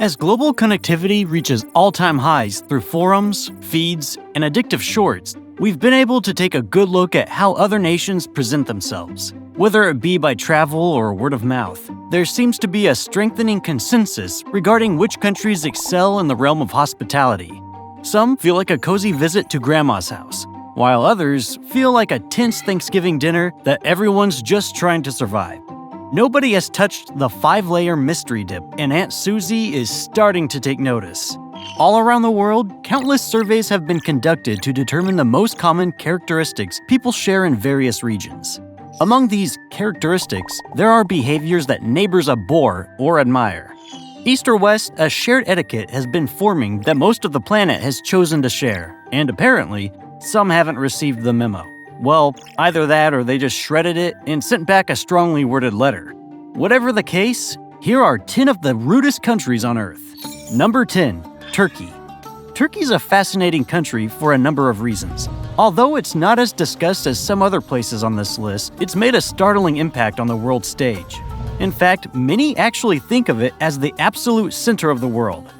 As global connectivity reaches all-time highs through forums, feeds, and addictive shorts, we've been able to take a good look at how other nations present themselves. Whether it be by travel or word of mouth, there seems to be a strengthening consensus regarding which countries excel in the realm of hospitality. Some feel like a cozy visit to grandma's house, while others feel like a tense Thanksgiving dinner that everyone's just trying to survive. Nobody has touched the 5-layer mystery dip, and Aunt Susie is starting to take notice. All around the world, countless surveys have been conducted to determine the most common characteristics people share in various regions. Among these characteristics, there are behaviors that neighbors abhor or admire. East or West, a shared etiquette has been forming that most of the planet has chosen to share, and apparently, some haven't received the memo. Well, either that or they just shredded it and sent back a strongly worded letter. Whatever the case, here are 10 of the rudest countries on Earth. Number 10. Turkey. Turkey's a fascinating country for a number of reasons. Although it's not as discussed as some other places on this list, it's made a startling impact on the world stage. In fact, many actually think of it as the absolute center of the world.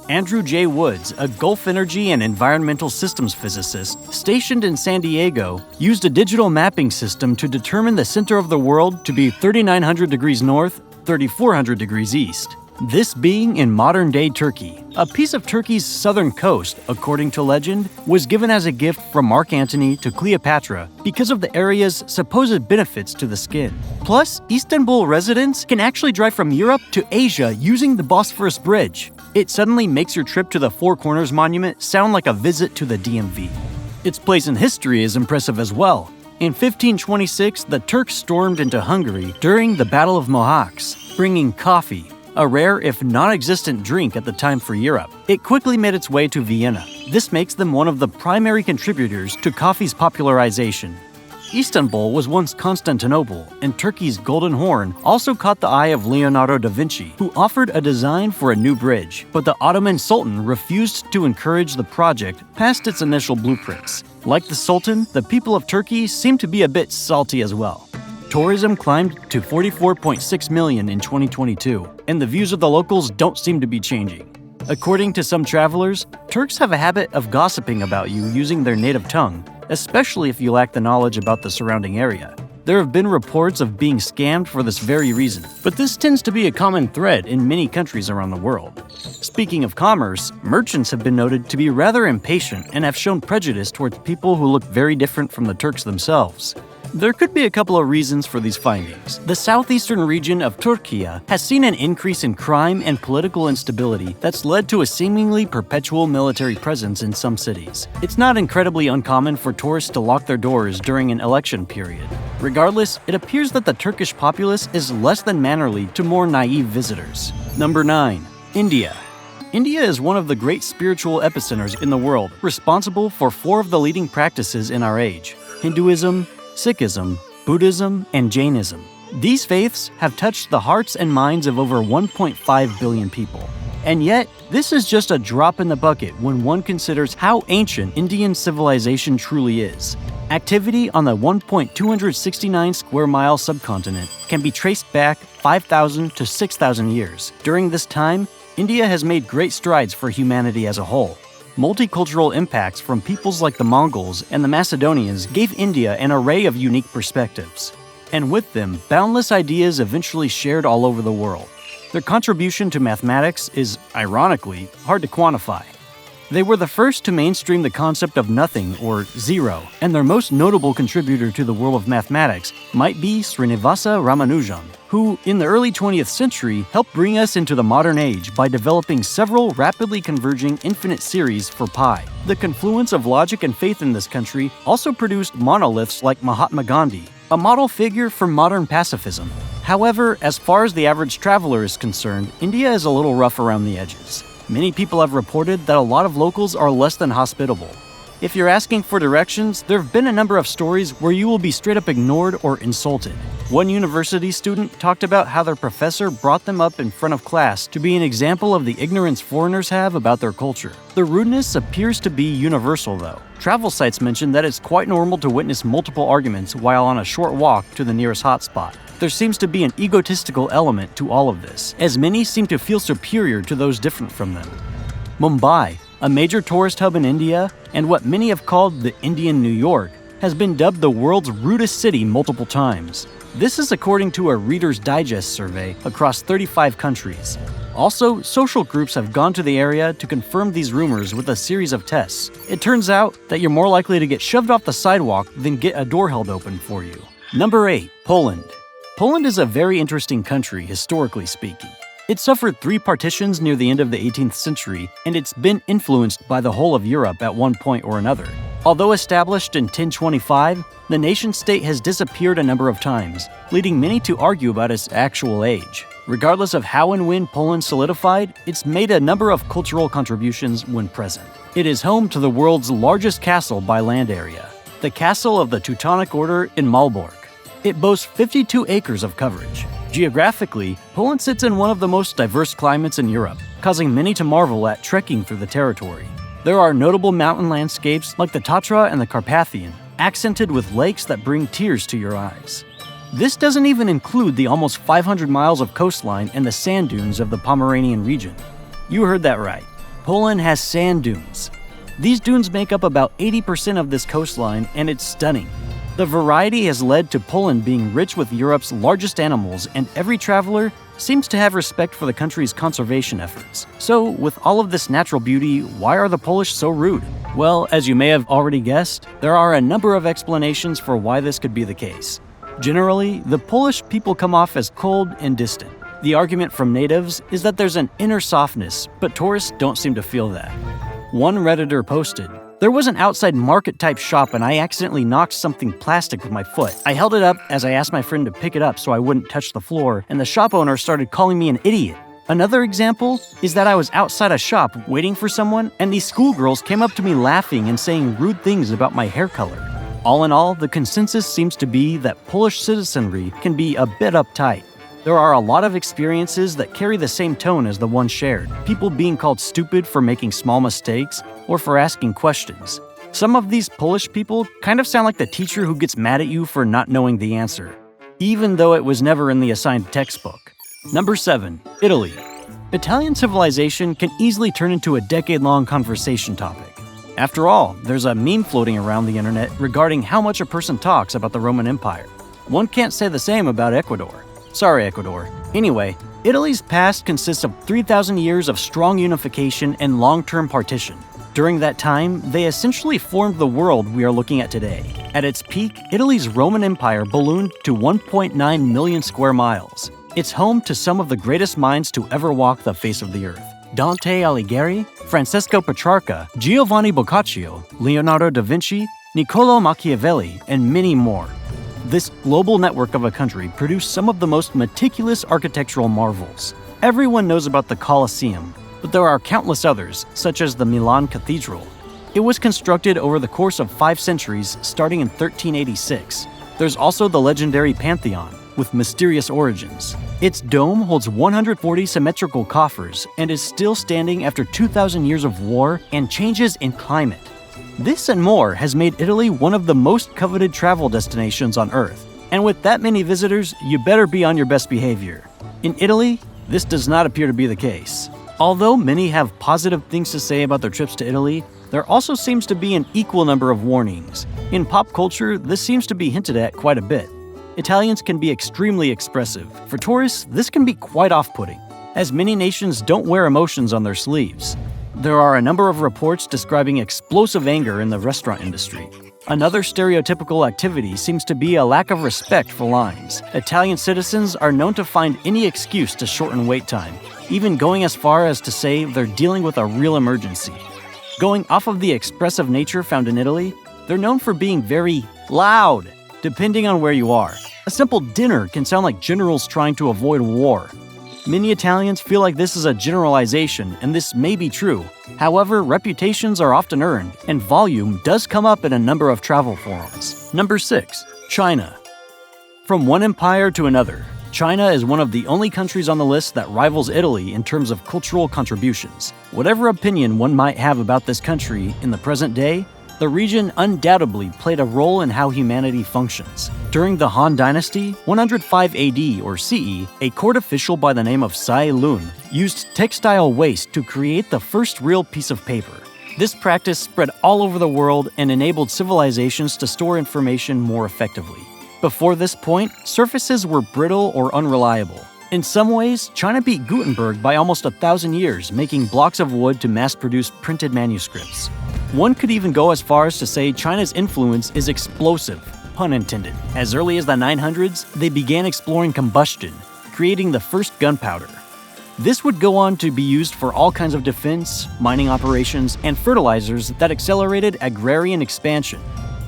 Andrew J. Woods, a Gulf energy and environmental systems physicist stationed in San Diego, used a digital mapping system to determine the center of the world to be 3,900 degrees north, 3,400 degrees east. This being in modern-day Turkey. A piece of Turkey's southern coast, according to legend, was given as a gift from Mark Antony to Cleopatra because of the area's supposed benefits to the skin. Plus, Istanbul residents can actually drive from Europe to Asia using the Bosphorus Bridge. It suddenly makes your trip to the Four Corners Monument sound like a visit to the DMV. Its place in history is impressive as well. In 1526, the Turks stormed into Hungary during the Battle of Mohacs, bringing coffee, a rare if non-existent drink at the time for Europe. It quickly made its way to Vienna. This makes them one of the primary contributors to coffee's popularization. Istanbul was once Constantinople, and Turkey's Golden Horn also caught the eye of Leonardo da Vinci, who offered a design for a new bridge, but the Ottoman Sultan refused to encourage the project past its initial blueprints. Like the Sultan, the people of Turkey seem to be a bit salty as well. Tourism climbed to 44.6 million in 2022, and the views of the locals don't seem to be changing. According to some travelers, Turks have a habit of gossiping about you using their native tongue, especially if you lack the knowledge about the surrounding area. There have been reports of being scammed for this very reason, but this tends to be a common thread in many countries around the world. Speaking of commerce, merchants have been noted to be rather impatient and have shown prejudice towards people who look very different from the Turks themselves. There could be a couple of reasons for these findings. The southeastern region of Turkey has seen an increase in crime and political instability that's led to a seemingly perpetual military presence in some cities. It's not incredibly uncommon for tourists to lock their doors during an election period. Regardless, it appears that the Turkish populace is less than mannerly to more naive visitors. Number 9. India. India is one of the great spiritual epicenters in the world, responsible for 4 of the leading practices in our age: Hinduism, Sikhism, Buddhism, and Jainism. These faiths have touched the hearts and minds of over 1.5 billion people. And yet, this is just a drop in the bucket when one considers how ancient Indian civilization truly is. Activity on the 1.269 square mile subcontinent can be traced back 5,000 to 6,000 years. During this time, India has made great strides for humanity as a whole. Multicultural impacts from peoples like the Mongols and the Macedonians gave India an array of unique perspectives. And with them, boundless ideas eventually shared all over the world. Their contribution to mathematics is, ironically, hard to quantify. They were the first to mainstream the concept of nothing, or zero, and their most notable contributor to the world of mathematics might be Srinivasa Ramanujan, who, in the early 20th century, helped bring us into the modern age by developing several rapidly converging infinite series for pi. The confluence of logic and faith in this country also produced monoliths like Mahatma Gandhi, a model figure for modern pacifism. However, as far as the average traveler is concerned, India is a little rough around the edges. Many people have reported that a lot of locals are less than hospitable. If you're asking for directions, there have been a number of stories where you will be straight up ignored or insulted. One university student talked about how their professor brought them up in front of class to be an example of the ignorance foreigners have about their culture. The rudeness appears to be universal, though. Travel sites mention that it's quite normal to witness multiple arguments while on a short walk to the nearest hotspot. There seems to be an egotistical element to all of this, as many seem to feel superior to those different from them. Mumbai, a major tourist hub in India, and what many have called the Indian New York, has been dubbed the world's rudest city multiple times. This is according to a Reader's Digest survey across 35 countries. Also, social groups have gone to the area to confirm these rumors with a series of tests. It turns out that you're more likely to get shoved off the sidewalk than get a door held open for you. Number 8. Poland. Poland is a very interesting country, historically speaking. It suffered 3 partitions near the end of the 18th century, and it's been influenced by the whole of Europe at one point or another. Although established in 1025, the nation-state has disappeared a number of times, leading many to argue about its actual age. Regardless of how and when Poland solidified, it's made a number of cultural contributions when present. It is home to the world's largest castle by land area, the Castle of the Teutonic Order in Malbork. It boasts 52 acres of coverage. Geographically, Poland sits in one of the most diverse climates in Europe, causing many to marvel at trekking through the territory. There are notable mountain landscapes like the Tatra and the Carpathian, accented with lakes that bring tears to your eyes. This doesn't even include the almost 500 miles of coastline and the sand dunes of the Pomeranian region. You heard that right. Poland has sand dunes. These dunes make up about 80% of this coastline, and it's stunning. The variety has led to Poland being rich with Europe's largest animals, and every traveler seems to have respect for the country's conservation efforts. So, with all of this natural beauty, why are the Polish so rude? Well, as you may have already guessed, there are a number of explanations for why this could be the case. Generally, the Polish people come off as cold and distant. The argument from natives is that there's an inner softness, but tourists don't seem to feel that. One Redditor posted, "There was an outside market-type shop and I accidentally knocked something plastic with my foot. I held it up as I asked my friend to pick it up so I wouldn't touch the floor, and the shop owner started calling me an idiot." Another example is that I was outside a shop waiting for someone, and these schoolgirls came up to me laughing and saying rude things about my hair color. All in all, the consensus seems to be that Polish citizenry can be a bit uptight. There are a lot of experiences that carry the same tone as the one shared, people being called stupid for making small mistakes or for asking questions. Some of these Polish people kind of sound like the teacher who gets mad at you for not knowing the answer, even though it was never in the assigned textbook. Number 7. Italy. Italian civilization can easily turn into a decade-long conversation topic. After all, there's a meme floating around the internet regarding how much a person talks about the Roman Empire. One can't say the same about Ecuador. Sorry, Ecuador. Anyway, Italy's past consists of 3,000 years of strong unification and long-term partition. During that time, they essentially formed the world we are looking at today. At its peak, Italy's Roman Empire ballooned to 1.9 million square miles. It's home to some of the greatest minds to ever walk the face of the earth. Dante Alighieri, Francesco Petrarca, Giovanni Boccaccio, Leonardo da Vinci, Niccolò Machiavelli, and many more. This global network of a country produced some of the most meticulous architectural marvels. Everyone knows about the Colosseum, but there are countless others, such as the Milan Cathedral. It was constructed over the course of 5 centuries, starting in 1386. There's also the legendary Pantheon, with mysterious origins. Its dome holds 140 symmetrical coffers and is still standing after 2,000 years of war and changes in climate. This and more has made Italy one of the most coveted travel destinations on Earth. And with that many visitors, you better be on your best behavior. In Italy, this does not appear to be the case. Although many have positive things to say about their trips to Italy, there also seems to be an equal number of warnings. In pop culture, this seems to be hinted at quite a bit. Italians can be extremely expressive. For tourists, this can be quite off-putting, as many nations don't wear emotions on their sleeves. There are a number of reports describing explosive anger in the restaurant industry. Another stereotypical activity seems to be a lack of respect for lines. Italian citizens are known to find any excuse to shorten wait time, even going as far as to say they're dealing with a real emergency. Going off of the expressive nature found in Italy, they're known for being very loud, depending on where you are. A simple dinner can sound like generals trying to avoid war. Many Italians feel like this is a generalization, and this may be true. However, reputations are often earned, and volume does come up in a number of travel forums. Number 6. China. From one empire to another, China is one of the only countries on the list that rivals Italy in terms of cultural contributions. Whatever opinion one might have about this country in the present day, the region undoubtedly played a role in how humanity functions. During the Han Dynasty, 105 AD or CE, a court official by the name of Cai Lun used textile waste to create the first real piece of paper. This practice spread all over the world and enabled civilizations to store information more effectively. Before this point, surfaces were brittle or unreliable. In some ways, China beat Gutenberg by almost 1,000 years, making blocks of wood to mass-produce printed manuscripts. One could even go as far as to say China's influence is explosive, pun intended. As early as the 900s, they began exploring combustion, creating the first gunpowder. This would go on to be used for all kinds of defense, mining operations, and fertilizers that accelerated agrarian expansion.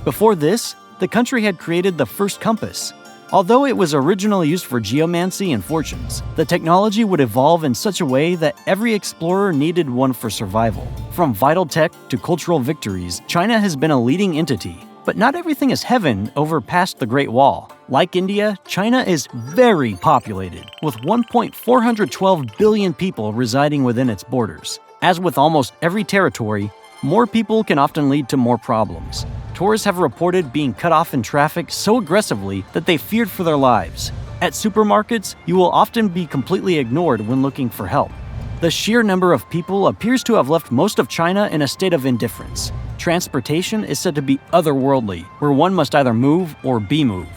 Before this, the country had created the first compass. Although it was originally used for geomancy and fortunes, the technology would evolve in such a way that every explorer needed one for survival. From vital tech to cultural victories, China has been a leading entity. But not everything is heaven over past the Great Wall. Like India, China is very populated, with 1.412 billion people residing within its borders. As with almost every territory, more people can often lead to more problems. Tourists have reported being cut off in traffic so aggressively that they feared for their lives. At supermarkets, you will often be completely ignored when looking for help. The sheer number of people appears to have left most of China in a state of indifference. Transportation is said to be otherworldly, where one must either move or be moved.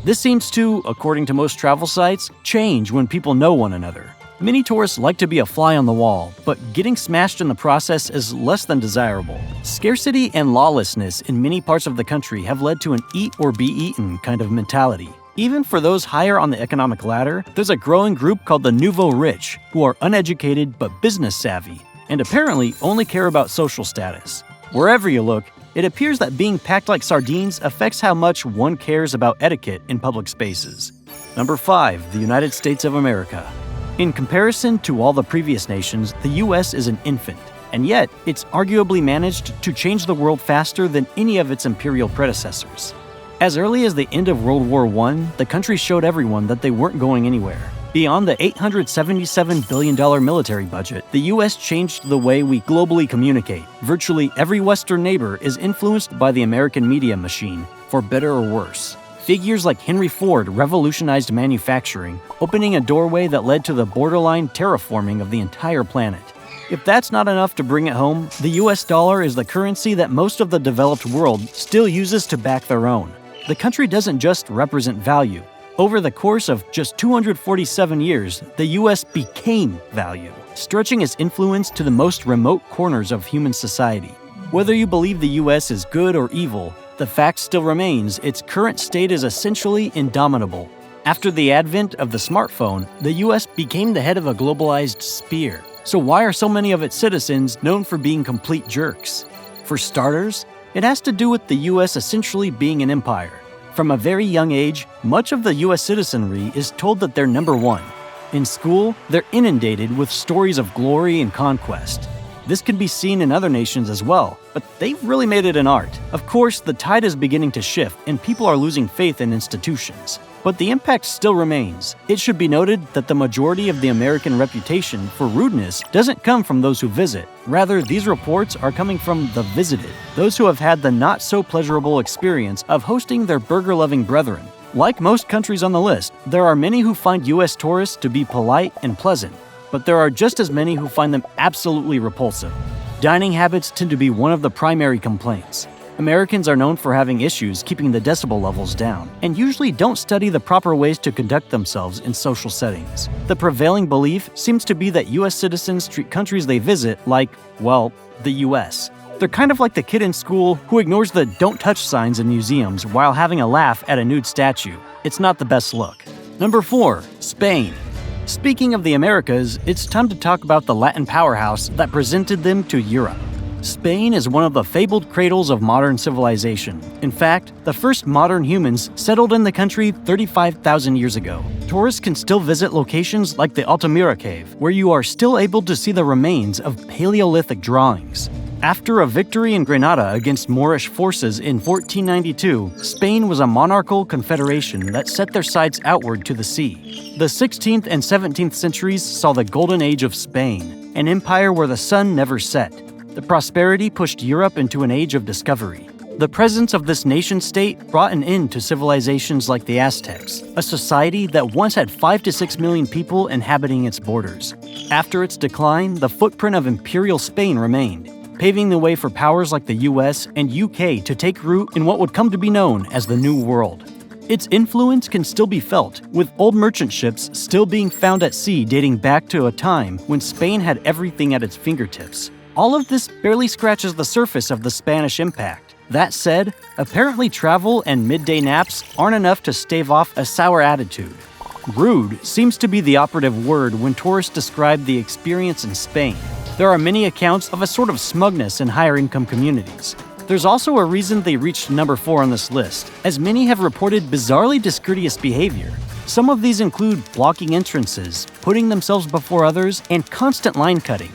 This seems to, according to most travel sites, change when people know one another. Many tourists like to be a fly on the wall, but getting smashed in the process is less than desirable. Scarcity and lawlessness in many parts of the country have led to an eat or be eaten kind of mentality. Even for those higher on the economic ladder, there's a growing group called the nouveau rich, who are uneducated but business savvy, and apparently only care about social status. Wherever you look, it appears that being packed like sardines affects how much one cares about etiquette in public spaces. Number 5. The United States of America. In comparison to all the previous nations, the US is an infant, and yet it's arguably managed to change the world faster than any of its imperial predecessors. As early as the end of World War I, the country showed everyone that they weren't going anywhere. Beyond the $877 billion military budget, the US changed the way we globally communicate. Virtually every Western neighbor is influenced by the American media machine, for better or worse. Figures like Henry Ford revolutionized manufacturing, opening a doorway that led to the borderline terraforming of the entire planet. If that's not enough to bring it home, the US dollar is the currency that most of the developed world still uses to back their own. The country doesn't just represent value. Over the course of just 247 years, the US became value, stretching its influence to the most remote corners of human society. Whether you believe the US is good or evil, the fact still remains its current state is essentially indomitable. After the advent of the smartphone, the US became the head of a globalized sphere. So why are so many of its citizens known for being complete jerks? For starters, it has to do with the US essentially being an empire. From a very young age, much of the US citizenry is told that they're number one. In school, they're inundated with stories of glory and conquest. This can be seen in other nations as well, but they've really made it an art. Of course, the tide is beginning to shift and people are losing faith in institutions. But the impact still remains. It should be noted that the majority of the American reputation for rudeness doesn't come from those who visit. Rather, these reports are coming from the visited, those who have had the not-so-pleasurable experience of hosting their burger-loving brethren. Like most countries on the list, there are many who find US tourists to be polite and pleasant, but there are just as many who find them absolutely repulsive. Dining habits tend to be one of the primary complaints. Americans are known for having issues keeping the decibel levels down, and usually don't study the proper ways to conduct themselves in social settings. The prevailing belief seems to be that US citizens treat countries they visit like, well, the US. They're kind of like the kid in school who ignores the don't touch signs in museums while having a laugh at a nude statue. It's not the best look. Number 4. Spain. Speaking of the Americas, it's time to talk about the Latin powerhouse that presented them to Europe. Spain is one of the fabled cradles of modern civilization. In fact, the first modern humans settled in the country 35,000 years ago. Tourists can still visit locations like the Altamira cave, where you are still able to see the remains of Paleolithic drawings. After a victory in Granada against Moorish forces in 1492, Spain was a monarchical confederation that set their sights outward to the sea. The 16th and 17th centuries saw the golden age of Spain, an empire where the sun never set. The prosperity pushed Europe into an age of discovery. The presence of this nation-state brought an end to civilizations like the Aztecs, a society that once had 5 to 6 million people inhabiting its borders. After its decline, the footprint of imperial Spain remained, paving the way for powers like the US and UK to take root in what would come to be known as the New World. Its influence can still be felt, with old merchant ships still being found at sea dating back to a time when Spain had everything at its fingertips. All of this barely scratches the surface of the Spanish impact. That said, apparently travel and midday naps aren't enough to stave off a sour attitude. Rude seems to be the operative word when tourists describe the experience in Spain. There are many accounts of a sort of smugness in higher-income communities. There's also a reason they reached number 4 on this list, as many have reported bizarrely discourteous behavior. Some of these include blocking entrances, putting themselves before others, and constant line cutting.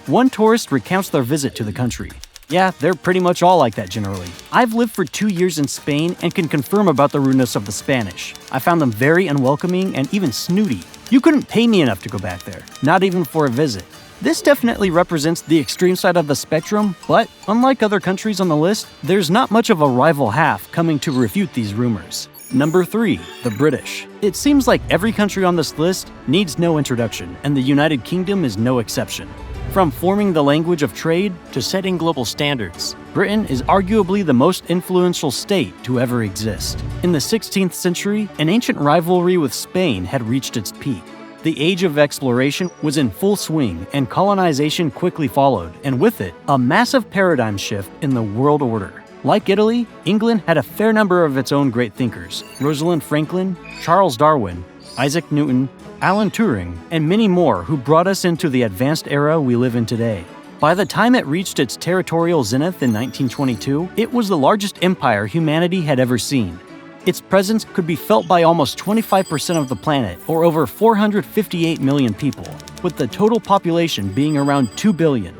One tourist recounts their visit to the country. Yeah, they're pretty much all like that generally. I've lived for 2 years in Spain and can confirm about the rudeness of the Spanish. I found them very unwelcoming and even snooty. You couldn't pay me enough to go back there, not even for a visit. This definitely represents the extreme side of the spectrum, but unlike other countries on the list, there's not much of a rival half coming to refute these rumors. Number 3, the British. It seems like every country on this list needs no introduction, and the United Kingdom is no exception. From forming the language of trade to setting global standards, Britain is arguably the most influential state to ever exist. In the 16th century, an ancient rivalry with Spain had reached its peak. The age of exploration was in full swing, and colonization quickly followed, and with it, a massive paradigm shift in the world order. Like Italy, England had a fair number of its own great thinkers: Rosalind Franklin, Charles Darwin, Isaac Newton, Alan Turing, and many more who brought us into the advanced era we live in today. By the time it reached its territorial zenith in 1922, it was the largest empire humanity had ever seen. Its presence could be felt by almost 25% of the planet, or over 458 million people, with the total population being around 2 billion.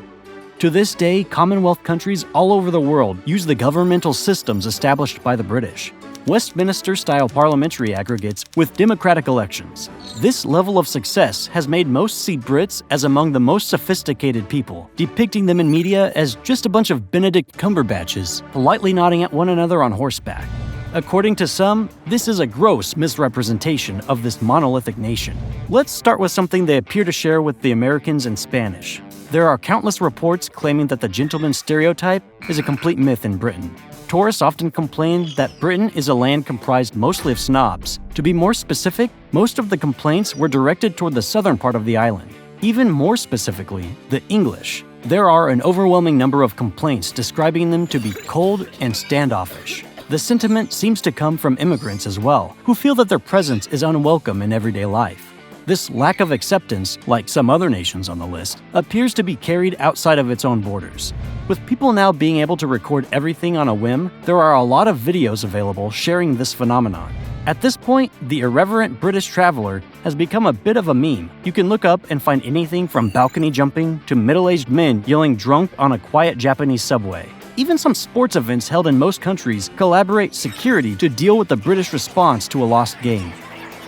To this day, Commonwealth countries all over the world use the governmental systems established by the British. Westminster-style parliamentary aggregates with democratic elections. This level of success has made most see Brits as among the most sophisticated people, depicting them in media as just a bunch of Benedict Cumberbatches, politely nodding at one another on horseback. According to some, this is a gross misrepresentation of this monolithic nation. Let's start with something they appear to share with the Americans in Spanish. There are countless reports claiming that the gentleman stereotype is a complete myth in Britain. Tourists often complain that Britain is a land comprised mostly of snobs. To be more specific, most of the complaints were directed toward the southern part of the island. Even more specifically, the English. There are an overwhelming number of complaints describing them to be cold and standoffish. The sentiment seems to come from immigrants as well, who feel that their presence is unwelcome in everyday life. This lack of acceptance, like some other nations on the list, appears to be carried outside of its own borders. With people now being able to record everything on a whim, there are a lot of videos available sharing this phenomenon. At this point, the irreverent British traveler has become a bit of a meme. You can look up and find anything from balcony jumping to middle-aged men yelling drunk on a quiet Japanese subway. Even some sports events held in most countries collaborate security to deal with the British response to a lost game.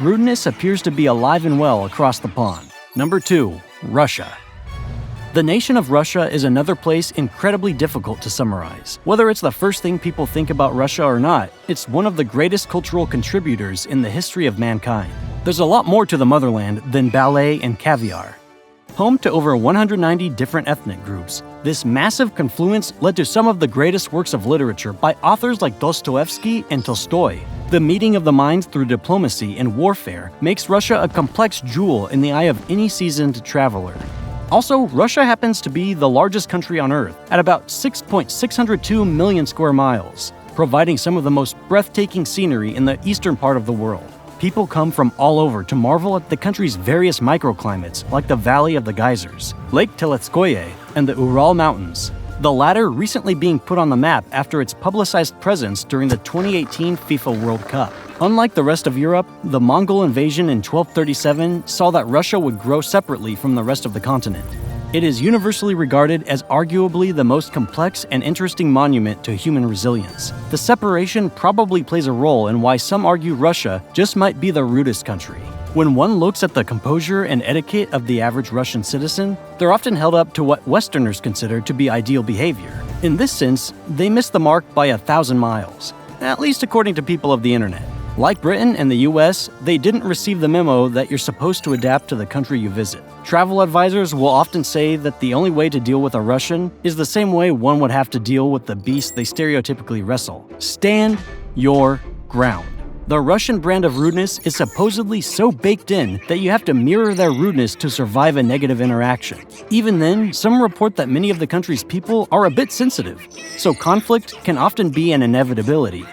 Rudeness appears to be alive and well across the pond. Number 2, Russia. The nation of Russia is another place incredibly difficult to summarize. Whether it's the first thing people think about Russia or not, it's one of the greatest cultural contributors in the history of mankind. There's a lot more to the motherland than ballet and caviar. Home to over 190 different ethnic groups, this massive confluence led to some of the greatest works of literature by authors like Dostoevsky and Tolstoy. The meeting of the minds through diplomacy and warfare makes Russia a complex jewel in the eye of any seasoned traveler. Also, Russia happens to be the largest country on Earth, at about 6.602 million square miles, providing some of the most breathtaking scenery in the eastern part of the world. People come from all over to marvel at the country's various microclimates, like the Valley of the Geysers, Lake Teletskoye, and the Ural Mountains. the latter recently being put on the map after its publicized presence during the 2018 FIFA World Cup. Unlike the rest of Europe, the Mongol invasion in 1237 saw that Russia would grow separately from the rest of the continent. It is universally regarded as arguably the most complex and interesting monument to human resilience. The separation probably plays a role in why some argue Russia just might be the rudest country. When one looks at the composure and etiquette of the average Russian citizen, they're often held up to what Westerners consider to be ideal behavior. In this sense, they miss the mark by 1,000 miles, at least according to people of the internet. Like Britain and the US, they didn't receive the memo that you're supposed to adapt to the country you visit. Travel advisors will often say that the only way to deal with a Russian is the same way one would have to deal with the beast they stereotypically wrestle. Stand your ground. The Russian brand of rudeness is supposedly so baked in that you have to mirror their rudeness to survive a negative interaction. Even then, some report that many of the country's people are a bit sensitive, so conflict can often be an inevitability.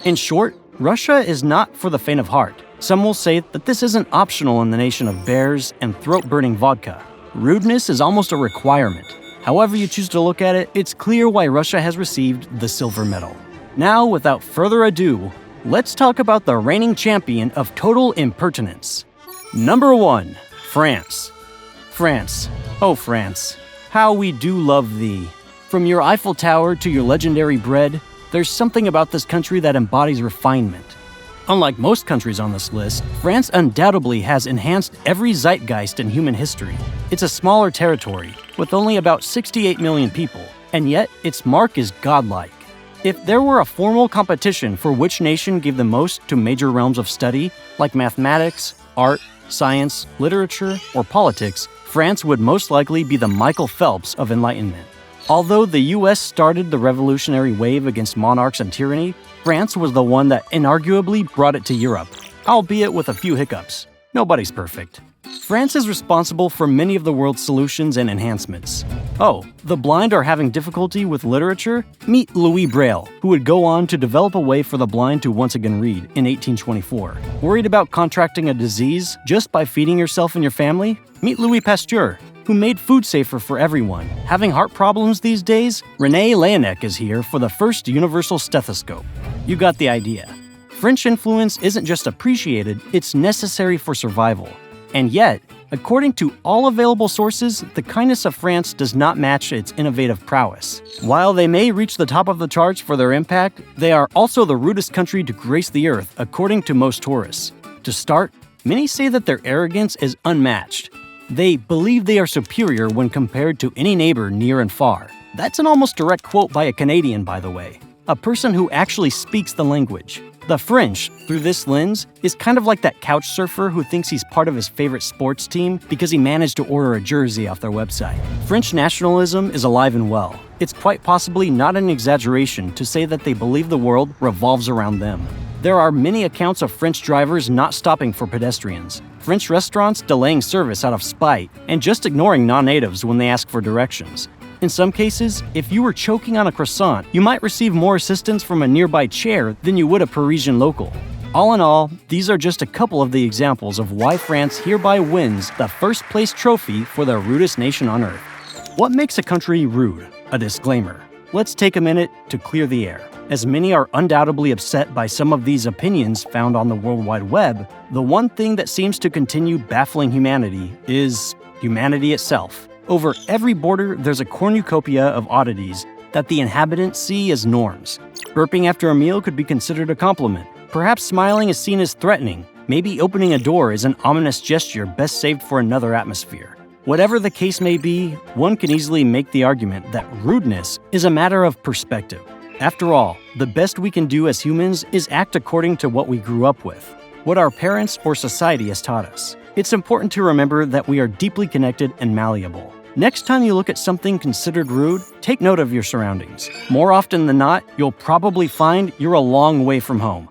In short, Russia is not for the faint of heart. Some will say that this isn't optional in the nation of bears and throat-burning vodka. Rudeness is almost a requirement. However you choose to look at it, it's clear why Russia has received the silver medal. Now, without further ado, let's talk about the reigning champion of total impertinence. Number 1. France. France. Oh, France. How we do love thee. From your Eiffel Tower to your legendary bread, there's something about this country that embodies refinement. Unlike most countries on this list, France undoubtedly has enhanced every zeitgeist in human history. It's a smaller territory, with only about 68 million people, and yet its mark is godlike. If there were a formal competition for which nation gave the most to major realms of study, like mathematics, art, science, literature, or politics, France would most likely be the Michael Phelps of enlightenment. Although the US started the revolutionary wave against monarchs and tyranny, France was the one that inarguably brought it to Europe, albeit with a few hiccups. Nobody's perfect. France is responsible for many of the world's solutions and enhancements. Oh, the blind are having difficulty with literature? Meet Louis Braille, who would go on to develop a way for the blind to once again read in 1824. Worried about contracting a disease just by feeding yourself and your family? Meet Louis Pasteur, who made food safer for everyone. Having heart problems these days? René Laennec is here for the first universal stethoscope. You got the idea. French influence isn't just appreciated, it's necessary for survival. And yet, according to all available sources, the kindness of France does not match its innovative prowess. While they may reach the top of the charts for their impact, they are also the rudest country to grace the earth, according to most tourists. To start, many say that their arrogance is unmatched. They believe they are superior when compared to any neighbor near and far. That's an almost direct quote by a Canadian, by the way, a person who actually speaks the language. The French, through this lens, is kind of like that couch surfer who thinks he's part of his favorite sports team because he managed to order a jersey off their website. French nationalism is alive and well. It's quite possibly not an exaggeration to say that they believe the world revolves around them. There are many accounts of French drivers not stopping for pedestrians, French restaurants delaying service out of spite, and just ignoring non-natives when they ask for directions. In some cases, if you were choking on a croissant, you might receive more assistance from a nearby chair than you would a Parisian local. All in all, these are just a couple of the examples of why France hereby wins the first place trophy for the rudest nation on earth. What makes a country rude? A disclaimer. Let's take a minute to clear the air. As many are undoubtedly upset by some of these opinions found on the World Wide Web, the one thing that seems to continue baffling humanity is humanity itself. Over every border, there's a cornucopia of oddities that the inhabitants see as norms. Burping after a meal could be considered a compliment. Perhaps smiling is seen as threatening. Maybe opening a door is an ominous gesture best saved for another atmosphere. Whatever the case may be, one can easily make the argument that rudeness is a matter of perspective. After all, the best we can do as humans is act according to what we grew up with, what our parents or society has taught us. It's important to remember that we are deeply connected and malleable. Next time you look at something considered rude, take note of your surroundings. More often than not, you'll probably find you're a long way from home.